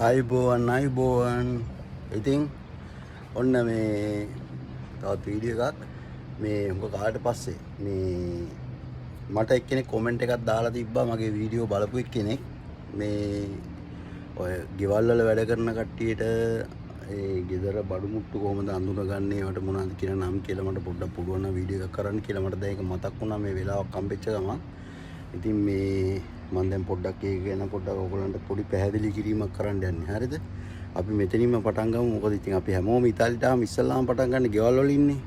අයිබෝවන් ඉතින් ඔන්න මේ තවත් වීඩියෝ එකක් මේ හුඟ කාලට පස්සේ මේ මට එක්කෙනෙක් කමෙන්ට් එකක් දාලා තිබ්බා මගේ වීඩියෝ බලපු එක්කෙනෙක් මේ ඔය ගෙවල් වල වැඩ කරන කට්ටියට ඒ ගෙදර බඩු මුට්ටු කොහොමද අඳුනගන්නේ මට මොනවද කියන නම් කියලා මට පොඩ්ඩක් පුළුවන් නම් වීඩියෝ එකක් කරන්න කියලා මට දැන් ඒක මතක් වුණා මේ වෙලාවක් හම්බෙච්ච ගමන්. ඉතින් මේ මම දැන් පොඩ්ඩක් ඒක ගැන පොඩ්ඩක් ඔයගොල්ලන්ට පොඩි පැහැදිලි කිරීමක් කරන්න යන්නේ. හරිද? අපි මෙතනින්ම පටන් ගමු. මොකද ඉතින් අපි හැමෝම ඉතාලියට ආවම ඉස්සල්ලාම පටන් ගන්න ගෙවල් වල ඉන්නේ.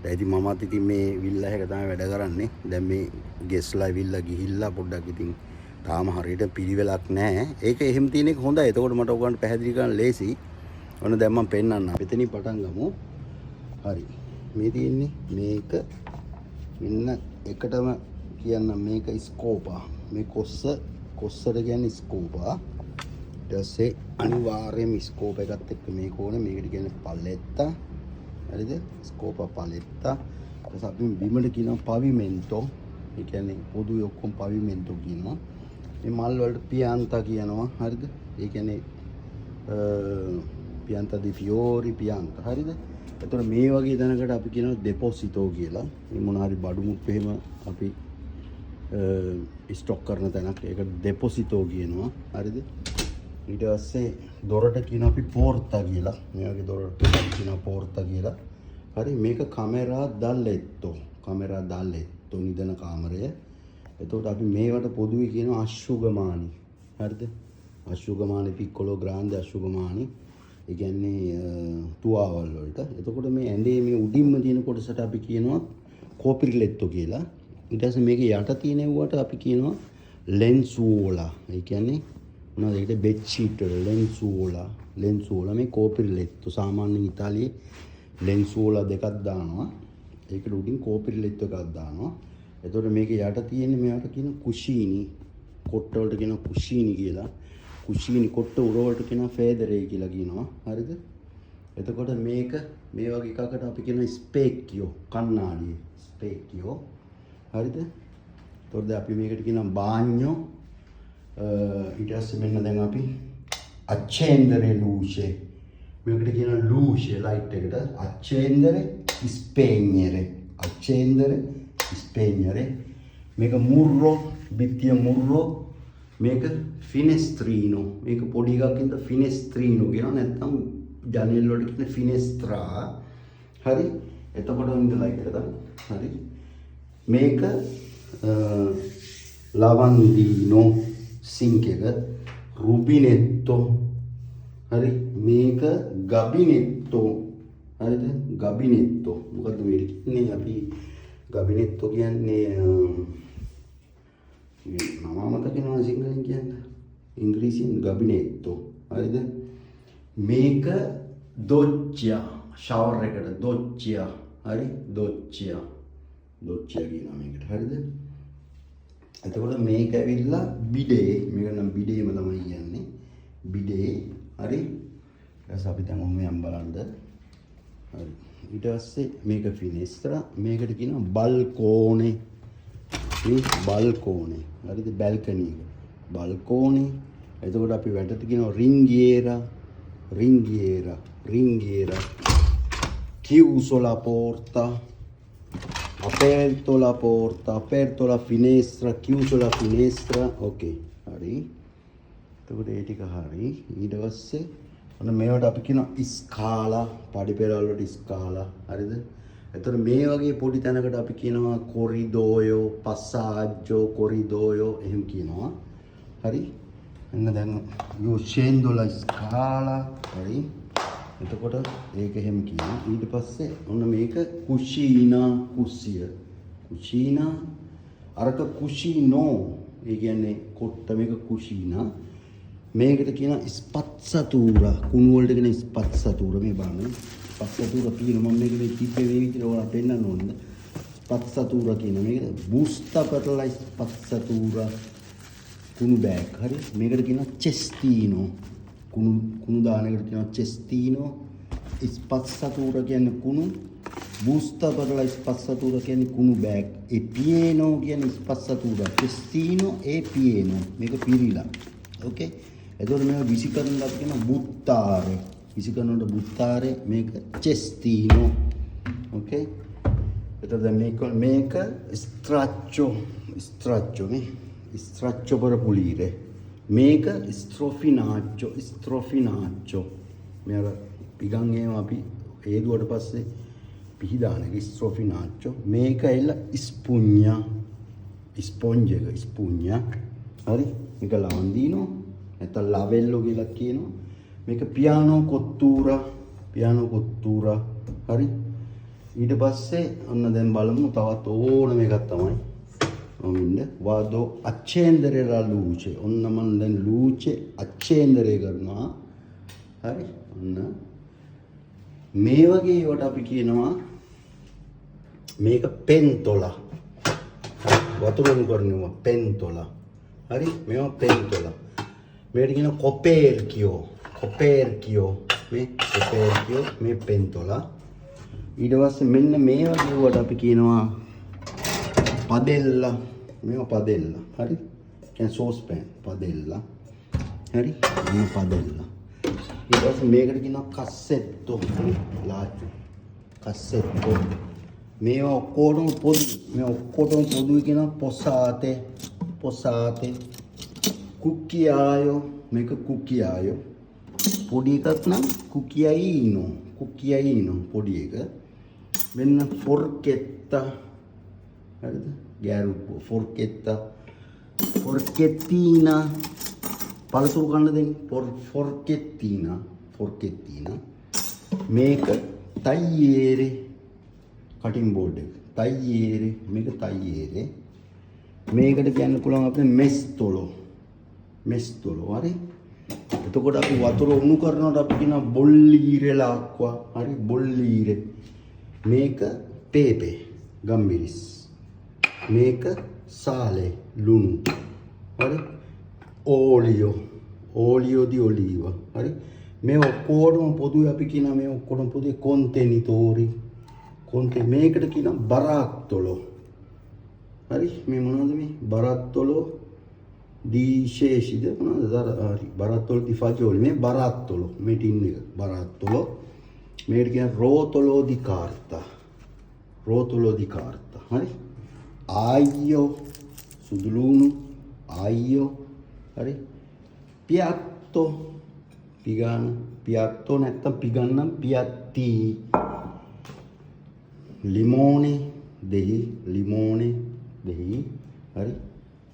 දැන් ඉතින් මමත් ඉතින් මේ විල්ලා එක තමයි වැඩ කරන්නේ. දැන් මේ ගෙස්ලා විල්ලා ගිහිල්ලා පොඩ්ඩක් ඉතින් තාම හරියට පිළිවෙලක් නැහැ. ඒක එහෙම තියෙන එක හොඳයි. එතකොට මට ඔයගොල්ලන්ට පැහැදිලි කරන්න ලේසි. ඔන්න දැන් මම පෙන්නන්නම්. මෙතනින් පටන් ගමු. හරි. මේ තියෙන්නේ මේක මෙන්න එකටම කියන්න මේක ස්කෝපා. මේ කොස්සට කියන්නේ ස්කෝපා. ඊට පස්සේ අනිවාර්යයෙන්ම ස්කෝප එකත් එක්ක මේක ඕනේ. මේකට කියන්නේ පලෙත්තා. හරිද? ස්කෝපා පලෙත්තා. ඊට පස්සේ අපි බිමට කියනවා පවිමෙන්තෝ. ඒ කියන්නේ පොදුවේ ඔක්කොම පවිමෙන්තෝ කියනවා. මේ මල් වලට පියාන්තා කියනවා. හරිද? ඒ කියන්නේ පියාන්තා ඩි ෆියෝරි පියාන්තා. හරිද? එතකොට මේ වගේ දැනකට අපි කියනවා ඩෙපොසිටෝ කියලා. මේ මොන හරි බඩු මුට්ටු එහෙම අපි ස්ටොක් කරන තැනක් ඒක ඩෙපොසිටෝ කියනවා. හරිද? ඊට පස්සේ දොරට කියනවා අපි පෝර්තා කියලා. මේ වගේ දොරට කියනවා පෝර්තා කියලා. හරි මේක කැමරා දාලෙට්ටෝ. කැමරා දාලෙට්ටෝ නිදන කාමරය. එතකොට අපි මේවට පොදුවේ කියනවා අශුගමානි. හරිද? අශුගමානි පික්කොලෝ ග්‍රාන්ඩේ අශුගමානි. ඒ කියන්නේ තුවාවල් වලට. එතකොට මේ ඇඳේ මේ උඩින්ම තියෙන කොටසට අපි කියනවා කෝපිරිලෙට්ටෝ කියලා. ඊට පස්සේ මේක යට තියෙන ඒවට අපි කියනවා ලෙන්සුෝලා. ඒ කියන්නේ මොනවද ඒකට බෙඩ් ෂීට් වල ලෙන්සුෝලා. ලෙන්සුෝලා මේ කෝපිරිලෙට්ටෝ සාමාන්‍යයෙන් ඉතාලියේ ලෙන්සුෝලා දෙකක් දානවා. ඒකට උඩින් කෝපිරිලෙට්ටෝ එකක් දානවා. එතකොට මේක යට තියෙන්නේ මේවට කියන කුෂීනි. කොට්ට වලට කියන කුෂීනි කියලා. කුෂීනි කොට්ට උර වලට කියන ෆේදරේ කියලා කියනවා. හරිද? එතකොට මේක මේ වගේ එකකට අපි කියන ස්පේකියෝ කණ්ණාඩිය. ස්පේකියෝ. හරිද? එතකොට අපි මේකට කියනවා බාඤ්ඤෝ. ඊට පස්සේ මෙන්න දැන් අපි අච්චෙන්දරේ ලූෂේ. මේකට කියනවා ලූෂේ ලයිට් එකට අච්චෙන්දරේ ස්පේඤ්ඤරේ. අච්චෙන්දරේ ස්පේඤ්ඤරේ. මේක මුර්රෝ බිත්තිය මුර්රෝ. මේක ෆිනෙස්ත්‍රීනෝ. මේක පොඩි එකක් ඉඳ ෆිනෙස්ත්‍රීනෝ කියනවා. නැත්නම් ජනෙල් වලට කියන ෆිනෙස්ත්‍රා. හරි? එතකොට ඉඳලා එක තමයි. හරි? මේක ලවන්දීනෝ සිංක් එක රුබිනෙට්ටෝ. හරි? මේක ගබිනෙට්ටෝ. හරිද? ගබිනෙට්ටෝ. මොකද්ද මේ කියන්නේ අපි ගබිනෙට්ටෝ කියන්නේ මම මතක වෙනවා සිංහලෙන් කියන්නේ ඉංග්‍රීසියෙන් ගබිනෙට්ටෝ. හරිද? මේක දොච්චියා ෂවර් එකට දොච්චියා. හරි? දොච්චියා. දොච්චියා කියනවා මේකට. හරිද? එතකොට මේක ඇවිල්ලා බිඩේ. මේක නම් බිඩේම තමයි කියන්නේ. බිඩේ. හරි? ඊට අපි දැන් ඔහොම බලන්න. හරි. ඊට පස්සේ මේක ෆිනෙස්ත්‍රා. මේකට කියනවා බල්කෝනේ. මේ බල්කෝනේ. හරිද? බැල්කනි එක. බල්කෝනේ. එතකොට අපි වැටට කියනවා රින්ගියේරා. ringiera, ringiera, chiuso la porta, aperto la porta, aperto la finestra, chiuso la finestra. Ok, හරි. එතකොට ඒ ටික හරි. ඊට පස්සේ ඔන්න මේවට අපි කියනවා ස්කාලා, පඩිපෙරවල් වලට ස්කාලා. හරිද? එතකොට මේ වගේ පොඩි තැනකට අපි කියනවා කොරිඩෝයෝ, පස්සාජ්ජෝ, කොරිඩෝයෝ එහෙම කියනවා. හරි? එන්න දැන් යෝ ෂෙන්ඩෝලා ස්කාලා. හරි? එතකොට ඒක එහෙම කියනවා. ඊට පස්සේ ඔන්න මේක කුෂීනා කුස්සිය. කුෂීනා අරක කුෂීනෝ. ඒ කියන්නේ කොට්ට මේක කුෂීනා. මේකට කියනවා ස්පත්සතුරා. කුණු වලට කියන ස්පත්සතුරා. මේ බලන්න. ස්පත්සතුරා කියන මම මේක මේ තිබ්බේ මේ විදිහට ඔයාලට පෙන්නන්න ඕනද? ස්පත්සතුරා කියන මේක බුස්තපටලා ස්පත්සතුරා. කුණු බෑග්. හරි? මේකට කියනවා චෙස්ටීනෝ. කුණු දාන එකට කියනවා චෙස්ටීනෝ. ස්පත්සතුරා කියන්නේ කුණු. බුස්තපටලා ස්පත්සතුරා කියන්නේ කුණු බෑග්. ඒ පියේනෝ කියන්නේ ස්පත්සතුරා. චෙස්ටීනෝ ඒ පියේනෝ. මේක පිරීලා. ඕකේ? එතකොට මේක විසි කරනට අපි කියන බුත්තාරේ. විසි කරනට බුත්තාරේ මේක චෙස්තීනෝ. ඕකේ. එතකොට දැන් මේක ස්ත්‍රාච්චෝ නේ. ස්ත්‍රාච්චෝ per pulire. මේක ස්ත්‍රොෆිනාච්චෝ. මේක පිගන් එහෙම අපි හේදුවට පස්සේ පිහිදාන එක ස්ත්‍රොෆිනාච්චෝ. මේක එල්ල ස්පුඤ්ඤා. ස්පොන්ජ් එක ස්පුඤ්ඤා. හරි. මේක ලාන්දීනෝ නැත්නම් ලවෙල්ලෝ කියලා කියනවා. මේක පියානෝ කොත්තූරා. හරි. ඊට පස්සේ ඔන්න දැන් බලමු තවත් ඕනම එකක් තමයි. ඔන්න වාදෝ accendere la luce. ඔන්න මම දැන් luce accendere කරනවා. හරි. ඔන්න මේ වගේ ඒවට අපි කියනවා මේක pentola. වතුර උණු කරනවා pentola. හරි. මේවා pentola. මේකට කියන කොපේර්කියෝ. මේ pentola. ඊට පස්සේ මෙන්න මේ වගේ වට අපි කියනවා padella. මේවා padella. හරි. කියන්නේ sauce pan padella. හරි. මේ padella. ඊට පස්සේ මේකට කියනවා cassetto. ලාචු. cassetto. මේවා ඔක්කොටම පොදුයි කියනවා posate. cucchiaio. මේක cucchiaio. පොඩි එකක් නම් cucchiaino පොඩි එක. මෙන්න forchetta. හරිද? ගෑරු forchetta. forchettina. පළතුරු කන්න දෙන්නේ forchettina. මේක tagliere. කටින් බෝඩ් එක. tagliere. මේක tagliere. මේකට කියන්න පුළුවන් අපේ mestolo. හරි. එතකොට අපි වතුර උණු කරනකොට අපි කියන bollire l'acqua. හරි. bollire. මේක pepe ගම්බිරිස්. මේක sale ලුණු. හරි. olio di oliva. හරි. මේ ඔක්කොටම පොදුයි අපි කියන මේ ඔක්කොටම පොදුයි contenitori. මේකට කියන barattolo. හරි. මේ මොනවද මේ barattolo di sceside මොනවද හරි barattolo di fagioli. මේ barattolo මේ ටින් එක barattolo. මේකට කියන rotolo di carta. හරි. aglio සුදු ලුණු aglio. හරි. piatto නැත්තම් පිගන් නම් piatti. limone දෙහි. හරි.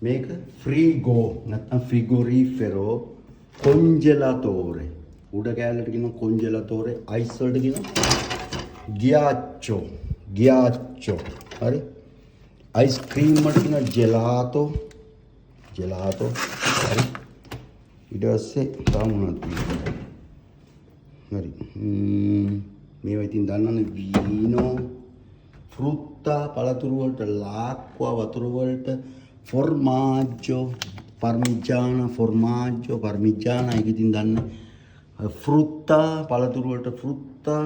මේක frigo නැත්තම් frigorifero. congelatore උඩ කැලලට කියනවා congelatore. ice වලට කියනවා ghiaccio. හරි. ice cream වලට කියනවා gelato. හරි. ඊට පස්සේ තව මොනවද තියෙන්නේ? හරි. මේවා ඉතින් දන්නවනේ vino. frutta පළතුරු වලට l'acqua වතුර වලට formaggio parmigiana ඒක ඉතින් දන්න. frutta පළතුරු වලට frutta.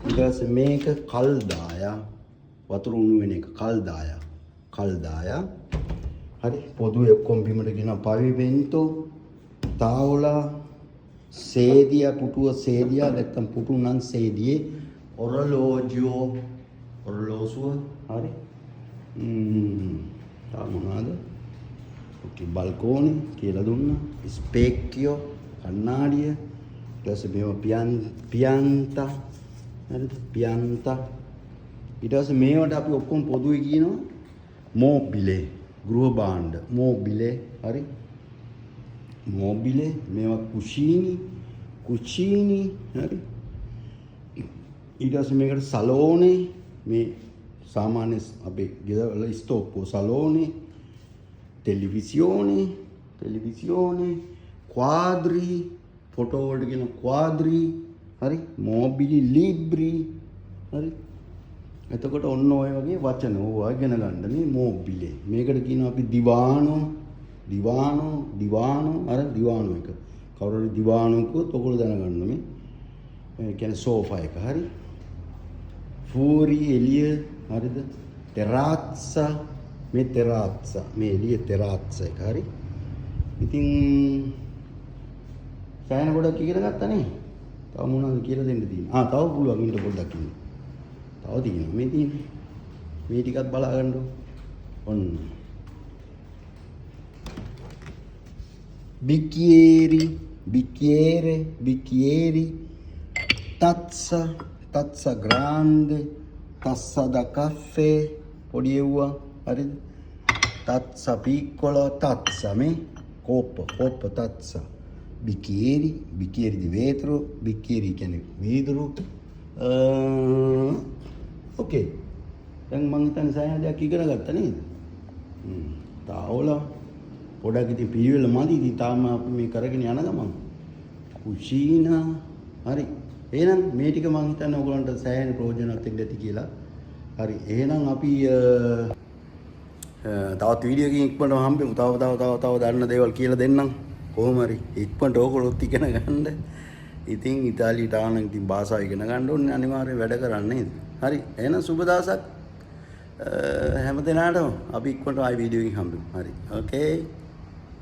ඊට පස්සේ මේක caldaia වතුර උණු වෙන එක caldaia. හරි. පොදුවේ ඔක්කොම බිමට කියනවා pavimento tavola sedia පුටුව sedia නැත්තම් පුටු නම් sedie orologio හරි. මොනවාද? ඔකේ balcone කියලා දුන්නා. specchio කණ්ණාඩිය. ඊට පස්සේ මේවා pianta. හරිද? pianta. ඊට පස්සේ මේවට අපි ඔක්කොම පොදුවේ කියනවා mobile ගෘහ භාණ්ඩ. mobile හරි. මේවා cucini හරි. ඊට පස්සේ මේකට salone මේ සාමාන්‍ය අපේ ගෙදරවල ස්තෝප්පෝ salone. televisione quadri ෆොටෝ වලට කියන quadri. හරි. mobili libri. හරි. එතකොට ඔන්න ඔය වගේ වචන ඕවා ඉගෙන ගන්න මේ mobile. මේකට කියනවා අපි divano අර divano එක. කවුරු හරි divano කිව්වොත් ඔයගොල්ලෝ දැනගන්න මේ. ඒ කියන්නේ sofa එක. හරි. fuori එළිය. හරිද? terrazza මේ එළිය terrazza එක. හරි. ඉතින් සෑහෙන ගොඩක් ඉගෙන ගත්තා නේ. තව මොනවද කියලා දෙන්න තියෙන්නේ? තව පුළුවන් ඉන්න පොඩ්ඩක් ඉන්න. තව තියෙනවා මේ තියෙන්නේ. මේ ටිකත් බලා ගන්න ඔන්න. bicchiere, tazza grande, tazza da caffè, පොඩි එව්වා හරිද? tazza piccola, tazza coppa tazza, bicchieri di vetro, bicchieri කියන්නේ වීදුරු. ඕකේ. දැන් මං හිතන්නේ සෑහෙන දෙයක් ඉගෙන ගත්තා නේද? තාවලා පොඩක් ඉතින් පිළිවෙල මදි. ඉතින් තාම අපි මේ කරගෙන යන ගමන් කුෂීනා හරි. එහෙනම් මේ ටික මං හිතන්නේ ඔයගලන්ට සෑහෙන ප්‍රයෝජනවත් වෙන්න ඇති කියලා. හරි. එහෙනම් අපි තවත් වීඩියෝ එකකින් ඉක්මනට හම්බෙමු. තව දන්න දේවල් කියලා දෙන්නම්. කොහොම හරි ඉක්මනට ඕගොල්ලොත් ඉගෙන ගන්න. ඉතින් ඉතාලියට ආවනම් ඉතින් භාෂාව ඉගෙන ගන්න ඕනේ අනිවාර්යෙන් වැඩ කරන්න නේද? හරි. එහෙනම් සුබ දවසක් හැම දිනාටම අපි ඉක්මනට ආයි වීඩියෝ එකකින් හම්බෙමු. හරි. ඕකේ.